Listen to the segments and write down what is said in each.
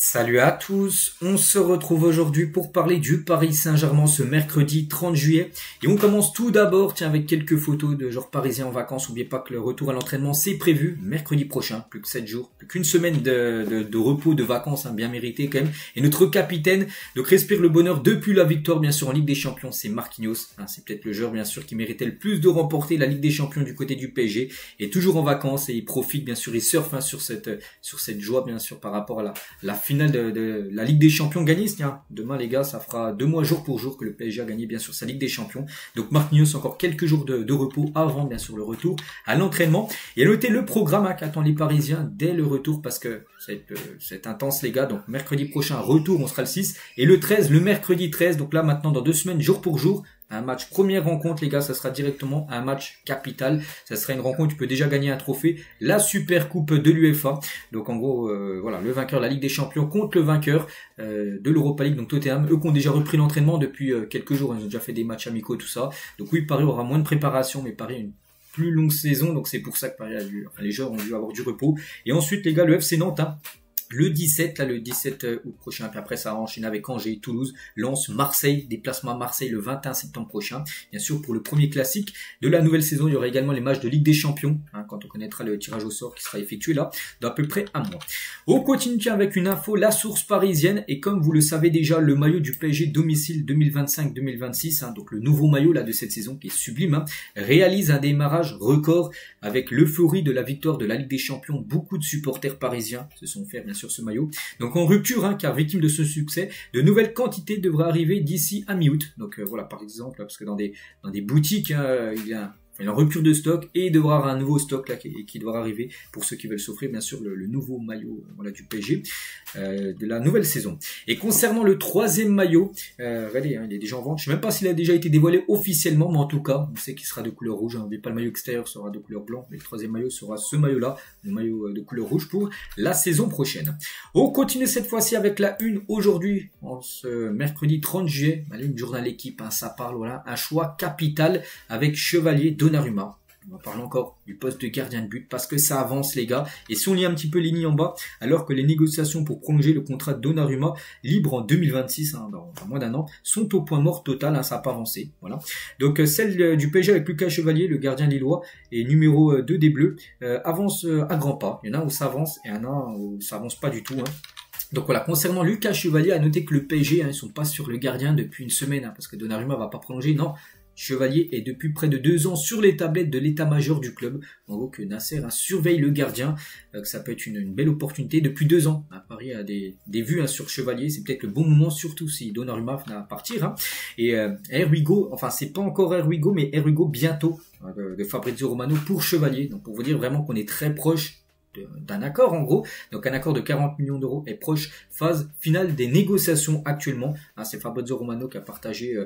Salut à tous, on se retrouve aujourd'hui pour parler du Paris Saint-Germain ce mercredi 30 juillet. Et on commence tout d'abord avec quelques photos de joueurs parisiens en vacances. N'oubliez pas que le retour à l'entraînement c'est prévu mercredi prochain, plus que 7 jours, plus qu'une semaine de repos, de vacances, bien mérité quand même. Et notre capitaine donc respire le bonheur depuis la victoire bien sûr en Ligue des Champions, c'est Marquinhos. C'est peut-être le joueur bien sûr qui méritait le plus de remporter la Ligue des Champions du côté du PSG. Et toujours en vacances et il profite bien sûr, il surfe sur cette joie bien sûr par rapport à la finale de la Ligue des Champions gagnée. Tiens, demain les gars, ça fera 2 mois jour pour jour que le PSG a gagné bien sûr sa Ligue des Champions. Donc Marquinhos encore quelques jours de repos avant bien sûr le retour à l'entraînement. Et à noter le programme qu'attendent les Parisiens dès le retour parce que c'est intense les gars. Donc mercredi prochain retour, on sera le 6 et le 13, le mercredi 13. Donc là maintenant dans 2 semaines jour pour jour. Un match, première rencontre les gars, ça sera directement un match capital. Ça sera une rencontre, tu peux déjà gagner un trophée, la Super Coupe de l'UEFA. Donc en gros, voilà, le vainqueur de la Ligue des Champions contre le vainqueur de l'Europa League, donc Tottenham. Eux qui ont déjà repris l'entraînement depuis quelques jours, ils ont déjà fait des matchs amicaux, tout ça. Donc oui, Paris aura moins de préparation, mais Paris a une plus longue saison, donc c'est pour ça que Paris les joueurs ont dû avoir du repos. Et ensuite les gars, le FC Nantes, le 17 août prochain, puis après ça enchaîne avec Angers, Toulouse, Lens, Marseille, déplacement à Marseille le 21 septembre prochain. Bien sûr, pour le premier classique de la nouvelle saison, il y aura également les matchs de Ligue des Champions, quand on connaîtra le tirage au sort qui sera effectué là, dans à peu près un mois. On continue avec une info, la source parisienne, et comme vous le savez déjà, le maillot du PSG domicile 2025-2026, donc le nouveau maillot là de cette saison qui est sublime, réalise un démarrage record avec l'euphorie de la victoire de la Ligue des Champions. Beaucoup de supporters parisiens se sont fait bien sûr ce maillot. Donc en rupture, car victime de ce succès, de nouvelles quantités devraient arriver d'ici à mi-août. Donc voilà, par exemple, parce que dans des boutiques, il y a en rupture de stock et il devra avoir un nouveau stock là qui devra arriver pour ceux qui veulent s'offrir bien sûr le nouveau maillot du PSG de la nouvelle saison. Et concernant le troisième maillot, regardez, il est déjà en vente. Je sais même pas s'il a déjà été dévoilé officiellement, mais en tout cas, on sait qu'il sera de couleur rouge. N'oubliez pas, le maillot extérieur sera de couleur blanc, mais le troisième maillot sera ce maillot-là, le maillot de couleur rouge pour la saison prochaine. On continue cette fois-ci avec la une aujourd'hui, en ce mercredi 30 juillet, la une du journal L'équipe, ça parle, voilà, un choix capital avec Chevalier Donnarumma. On va parler encore du poste de gardien de but parce que ça avance les gars. Et si on lit un petit peu les lignes en bas, alors que les négociations pour prolonger le contrat de Donnarumma libre en 2026, dans moins d'un an, sont au point mort total, ça n'a pas avancé. Voilà. Donc celle du PSG avec Lucas Chevalier, le gardien lillois et numéro 2 des Bleus, avance à grands pas. Il y en a où ça avance et il y en a où ça avance pas du tout. Donc voilà, concernant Lucas Chevalier, à noter que le PSG, ils sont pas sur le gardien depuis une semaine, parce que Donnarumma va pas prolonger, non. Chevalier est depuis près de 2 ans sur les tablettes de l'état-major du club. En gros que Nasser surveille le gardien, que ça peut être une belle opportunité. Depuis 2 ans, Paris a des vues sur Chevalier. C'est peut-être le bon moment, surtout si Donnarumma venait à partir. Et Erwigo, enfin c'est pas encore Erwigo, mais Erwigo bientôt de Fabrizio Romano pour Chevalier. Donc pour vous dire vraiment qu'on est très proche d'un accord en gros, donc un accord de 40 millions d'euros est proche, phase finale des négociations actuellement. C'est Fabrizio Romano qui a partagé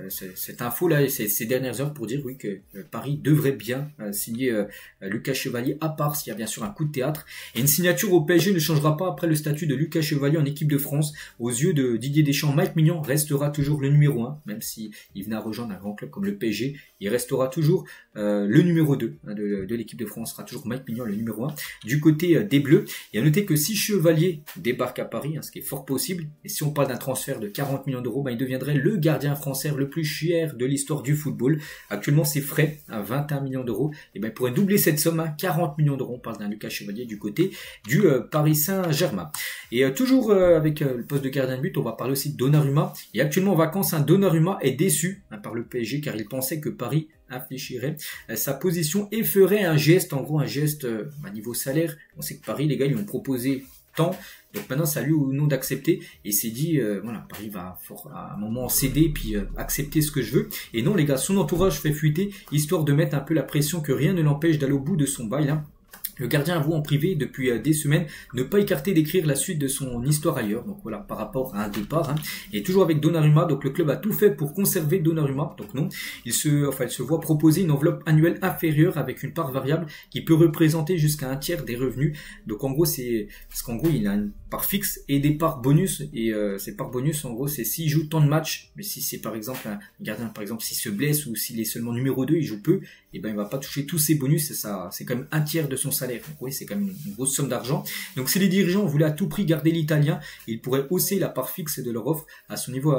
cette info là ces dernières heures pour dire oui que Paris devrait bien signer Lucas Chevalier, à part s'il y a bien sûr un coup de théâtre. Et une signature au PSG ne changera pas après le statut de Lucas Chevalier en équipe de France. Aux yeux de Didier Deschamps, Mike Maignan restera toujours le numéro 1, même s'il venait à rejoindre un grand club comme le PSG, il restera toujours le numéro 2 de l'équipe de France, sera toujours Mike Maignan le numéro 1. Du côté des Bleus, et à noter que si Chevalier débarque à Paris, ce qui est fort possible, et si on parle d'un transfert de 40 millions d'euros, il deviendrait le gardien français le plus cher de l'histoire du football. Actuellement, c'est frais à 21 millions d'euros. Et il pourrait doubler cette somme, 40 millions d'euros. On parle d'un Lucas Chevalier du côté du Paris Saint-Germain. Et toujours avec le poste de gardien de but, on va parler aussi de Donnarumma. Et actuellement en vacances, Donnarumma est déçu par le PSG car il pensait que Paris infléchirait sa position et ferait un geste, en gros un geste niveau salaire. On sait que Paris, les gars, ils lui ont proposé tant, donc maintenant c'est à lui ou non d'accepter, et il s'est dit voilà, Paris va à un moment céder puis accepter ce que je veux. Et non les gars, son entourage fait fuiter histoire de mettre un peu la pression que rien ne l'empêche d'aller au bout de son bail. Le gardien avoue en privé depuis des semaines ne pas écarter d'écrire la suite de son histoire ailleurs. Donc voilà, par rapport à un départ. Et toujours avec Donnarumma, donc le club a tout fait pour conserver Donnarumma. Donc non, il se voit proposer une enveloppe annuelle inférieure avec une part variable qui peut représenter jusqu'à 1/3 des revenus. Donc en gros, c'est parce qu'en gros, il a une part fixe et des parts bonus. Et ces parts bonus, en gros, c'est s'il joue tant de matchs, mais si c'est par exemple un gardien, par exemple, s'il se blesse ou s'il est seulement numéro 2, il joue peu, et ben il va pas toucher tous ses bonus. C'est ça, c'est quand même 1/3 de son salaire salaire. Donc oui, c'est quand même une grosse somme d'argent. Donc si les dirigeants voulaient à tout prix garder l'Italien, ils pourraient hausser la part fixe de leur offre à son niveau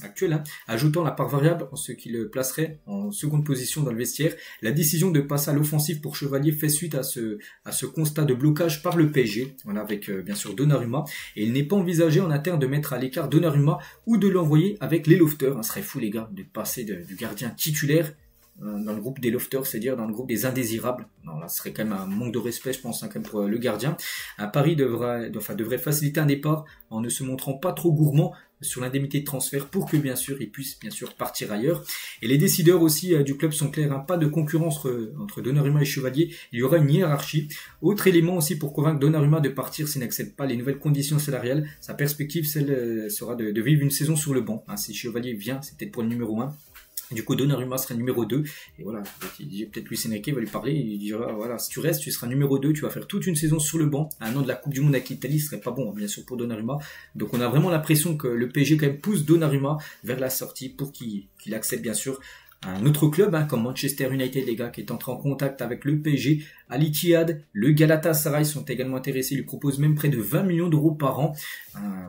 actuel, hein, ajoutant la part variable, en ce qui le placerait en seconde position dans le vestiaire. La décision de passer à l'offensive pour Chevalier fait suite à ce constat de blocage par le PSG, voilà, avec bien sûr Donnarumma, et il n'est pas envisagé en interne de mettre à l'écart Donnarumma ou de l'envoyer avec les lofters. Ce serait fou les gars de passer du gardien titulaire dans le groupe des lofters, c'est-à-dire dans le groupe des indésirables. Non, là, ce serait quand même un manque de respect, je pense, hein, quand même pour le gardien. Paris devrait faciliter un départ en ne se montrant pas trop gourmand sur l'indemnité de transfert pour que, bien sûr, il puisse, bien sûr, partir ailleurs. Et les décideurs aussi du club sont clairs, hein, pas de concurrence entre Donnarumma et Chevalier, il y aura une hiérarchie. Autre élément aussi pour convaincre Donnarumma de partir s'il n'accepte pas les nouvelles conditions salariales, sa perspective, sera de vivre une saison sur le banc. Hein, si Chevalier vient, c'est peut-être pour le numéro 1. Du coup, Donnarumma sera numéro 2. Et voilà, peut-être Luis Enrique va lui parler. Il dira, voilà, si tu restes, tu seras numéro 2. Tu vas faire toute une saison sur le banc. Un an de la Coupe du Monde avec l'Italie, ce serait pas bon, bien sûr, pour Donnarumma. Donc, on a vraiment l'impression que le PSG, quand même, pousse Donnarumma vers la sortie pour qu'il accepte, bien sûr, un autre club, hein, comme Manchester United, les gars, qui est entré en contact avec le PSG, Al Ittihad, le Galatasaray sont également intéressés, ils lui proposent même près de 20 millions d'euros par an,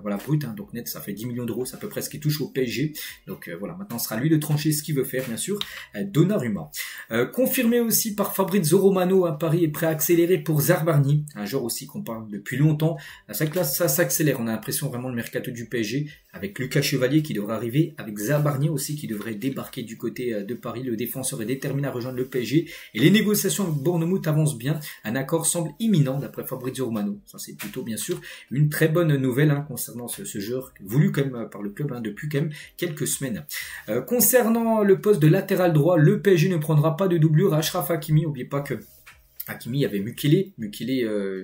voilà, brut, hein, donc net, ça fait 10 millions d'euros, c'est à peu près ce qui touche au PSG, donc voilà, maintenant ce sera lui de trancher ce qu'il veut faire, bien sûr, Donnarumma. Confirmé aussi par Fabrizio Romano, à Paris est prêt à accélérer pour Zabarnyi, un joueur aussi qu'on parle depuis longtemps, c'est vrai que là, ça s'accélère, on a l'impression vraiment le mercato du PSG, avec Lucas Chevalier qui devrait arriver, avec Zabarnyi aussi qui devrait débarquer du côté de Paris, le défenseur est déterminé à rejoindre le PSG, et les négociations avec Bournemouth avancent bien, un accord semble imminent d'après Fabrizio Romano, ça c'est plutôt bien sûr une très bonne nouvelle, hein, concernant ce joueur voulu quand même par le club, hein, depuis quand même quelques semaines. Concernant le poste de latéral droit, le PSG ne prendra pas de doublure à Achraf Hakimi, n'oubliez pas que Hakimi, il y avait Mukele,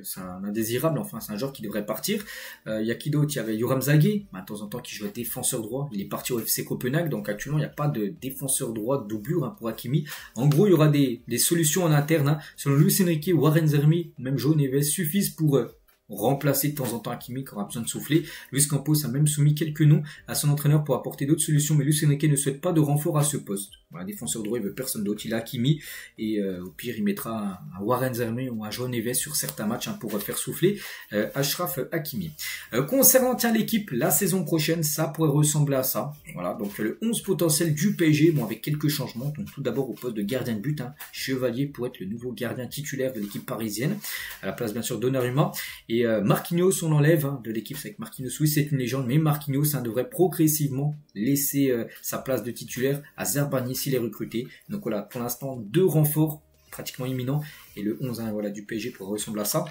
c'est un indésirable, enfin c'est un joueur qui devrait partir. Il y a qui d'autre? Il y avait Yoram Zagué, de temps en temps qui jouait défenseur droit, il est parti au FC Copenhague, donc actuellement il n'y a pas de défenseur droit de doublure, hein, pour Hakimi. En gros il y aura des solutions en interne, hein. Selon Luis Enrique, Warren Zermi, même Joe Neves suffisent pour remplacer de temps en temps Hakimi qui aura besoin de souffler. Luis Campos a même soumis quelques noms à son entraîneur pour apporter d'autres solutions, mais Luis Enrique ne souhaite pas de renfort à ce poste. Voilà, défenseur droit, il veut personne d'autre, il a Hakimi, et au pire il mettra un Warren Zermi ou un Joe Neves sur certains matchs, hein, pour faire souffler Achraf Hakimi. Concernant l'équipe, la saison prochaine, ça pourrait ressembler à ça. Voilà, donc le 11 potentiel du PSG, bon, avec quelques changements. Donc tout d'abord au poste de gardien de but, hein, Chevalier pour être le nouveau gardien titulaire de l'équipe parisienne, à la place bien sûr Donnarumma, et Marquinhos on l'enlève, hein, de l'équipe. C'est avec Marquinhos, oui c'est une légende, mais Marquinhos, hein, devrait progressivement laisser sa place de titulaire à Zabarnyi s'il est recruté. Donc voilà, pour l'instant 2 renforts pratiquement imminents, et le 11, hein, voilà, du PSG pourrait ressembler à ça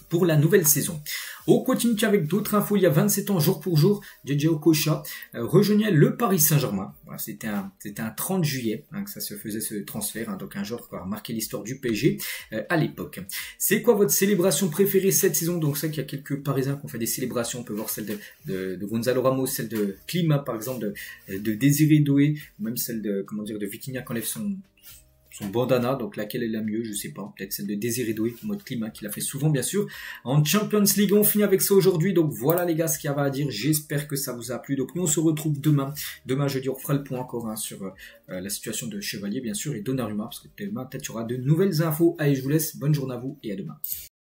pour la nouvelle saison. On continue avec d'autres infos. Il y a 27 ans, jour pour jour, JJ Okocha rejoignait le Paris Saint-Germain. Voilà, c'était un 30 juillet, hein, que ça se faisait, ce transfert, hein, donc un joueur qui a marqué l'histoire du PSG à l'époque. C'est quoi votre célébration préférée cette saison? Donc c'est vrai qu'il y a quelques Parisiens qui ont fait des célébrations. On peut voir celle de Gonzalo Ramos, celle de Klima par exemple, de Désiré Doué, ou même celle de Vitinha qui enlève son bandana, donc laquelle est la mieux, je sais pas, peut-être celle de Désiré Doué, mode Climat, qu'il a fait souvent bien sûr. En Champions League, on finit avec ça aujourd'hui, donc voilà les gars ce qu'il y avait à dire, j'espère que ça vous a plu. Donc nous on se retrouve demain jeudi, on fera le point encore, hein, sur la situation de Chevalier bien sûr, et Donnarumma, parce que demain peut-être il y aura de nouvelles infos. Allez, je vous laisse, bonne journée à vous et à demain.